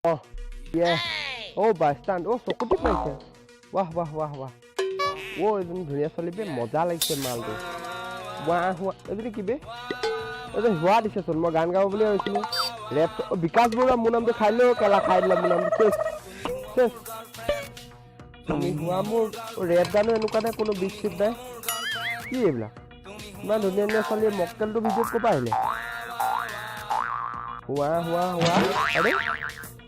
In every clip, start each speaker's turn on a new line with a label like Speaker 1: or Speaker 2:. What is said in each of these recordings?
Speaker 1: Oh, yeah. Oh, bystand. Oh, চকুটি পাইছে। वाह वाह वाह वाह। वो এজন ধুনীয়া ছোৱালী বে মজা লাগিছে মালটো। वाह वाह। এজনী কি বে? এজন হোৱা দিছে চোন মই গান গাব বুলি ভাবিছিলো। ৰেপ বিকাশ বৰুৱা মোৰ নামটো খাই লৈ কেলা খাই দিলা মোৰ নামটো চেছ। চেছ। তুমি হোৱা মোৰ ৰেপ গানো এনেকুৱা কোনো বিচিত নাই। কি এইবিলাক? ইমান ধুনীয়া ধুনীয়া ছোৱালীয়ে মক্কেলটো ভিডিঅ'ত ক'ৰ পৰা আহিলে? হোৱা হোৱা হোৱা। আৰে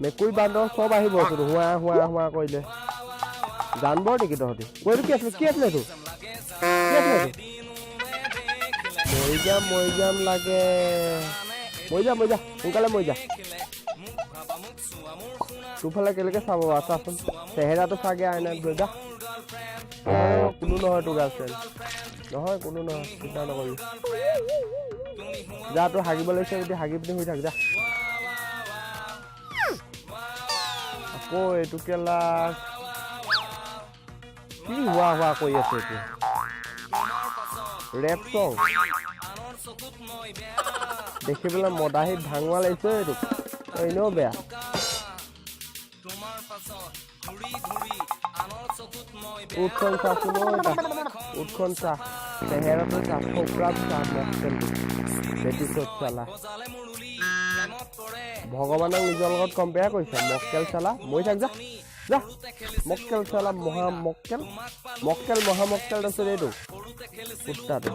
Speaker 1: মেকুৰী বান্দৰ চব আহিব চোন হোৱা হোৱা হোৱা কৰিলে। জানবৰ নেকি তহঁতি? কৈটো কি আছিলে? কি আছিলে এইটো? কি আছিলে এইটো? মই যাম লাগে। মই যা সোনকালে মই যা। তোৰফালে কেলেকে চাব চাচোন চেহেৰাটো চাগে আইনাত গৈ যা। কোনো নহয় তোৰ গাৰ্লফ্ৰেণ্ড নহয় কোনো নহয় চিন্তা নকৰিবি। যা তোৰ হাগিব লাগিছে যদি হাগি পিনি শুই থাক যা। আকৌ এইটো কেলা কি হোৱা হোৱা কৰি আছে এইটো ৰেপ চং দেখিবলৈ মদাহীত ভাঙোৱা লাগিছে এইটো এনেও বেয়া। উৎখন চাচোন উৎখন চা চেহেৰাটো চা ফোকৰাত চা মক্কেলটো বেটিছত চালা ভগৱানক নিজৰ লগত কম্পেয়াৰ কৰিছে। মক্কেল চালা মই থাক যা যা মক্কেল চালা মহা মক্কেল মক্কেল মহা মক্কেল তাৰপিছত এইটো কুত্তাটো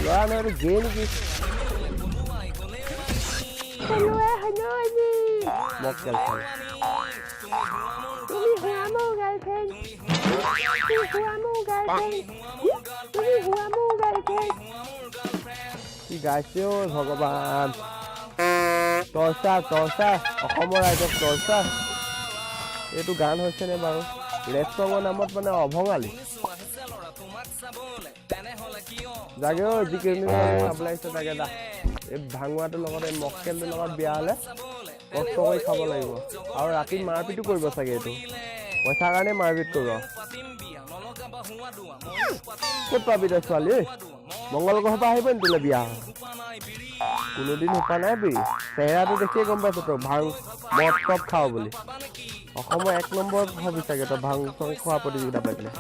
Speaker 1: ল'ৰা নহয় গে নেকি মক্কেল চালা তুমি হোৱা মোৰ গাৰ্লফ্ৰেণ্ড কি গাইছে অ ভগৱান টৰ্চাৰ অসমৰ ৰাইজক টৰ্চাৰ এইটো গান হৈছে নে বাৰু ৰেপ চঙৰ নামত মানে অভঙালী জাগে অ যিকেইজনী চাবলৈ আহিছে তাকে দা এই ভাঙোৱাটোৰ লগত এই মক্কেলটোৰ লগত বিয়া হ'লে কষ্ট কৰি খাব লাগিব আৰু ৰাতি মাৰপিটো কৰিব চাগে এইটো পইচাৰ কাৰণে মাৰপিট কৰিব। ক'ত পাবি তই ছোৱালী মংগল গ্ৰহৰ পৰা আহিব নি তোলে বিয়া কোনোদিন হোপা নাই বি চেহেৰাটো দেখিয়ে গম পাইছ তই ভাং মদ চব খাওঁ বুলি অসমৰ 1 নম্বৰত হবি চাগে তই ভাং চং খোৱা প্ৰতিযোগিতা পাতিলে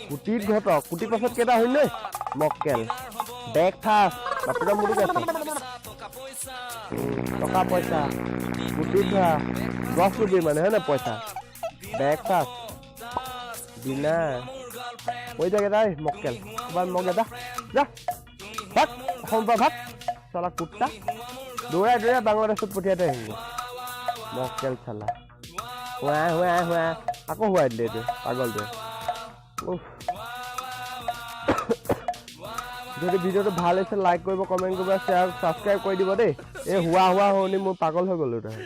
Speaker 1: কুটিত ঘটক কুটিৰ পাছত কেইটা হয় নে মক্কেল ব্ৰেকফাষ্ট বাপেটা মুড়ি আছে টকা পইচা কুটিত ধৰা গছ ৰুবি মানে হয় নে পইচা ব্ৰেকফাষ্ট বিনা হৈ যাগে তাই মক্কেল এবাৰ মগ এটা যা ভাগ অসমৰ পৰা ভাগ চালা কুত্তা দৌৰাই বাংলাদেশত পঠিয়াই থৈ আহিব মক্কেল চালা হোৱা আকৌ হোৱাই দিলে এইটো পাগলটোৱে যদি ভিডিঅ'টো ভাল হৈছে লাইক কৰিব কমেণ্ট কৰিব শ্বেয়াৰ ছাবস্ক্ৰাইব কৰি দিব দেই এই হোৱা শুনি মোৰ পাগল হৈ গ'লো তই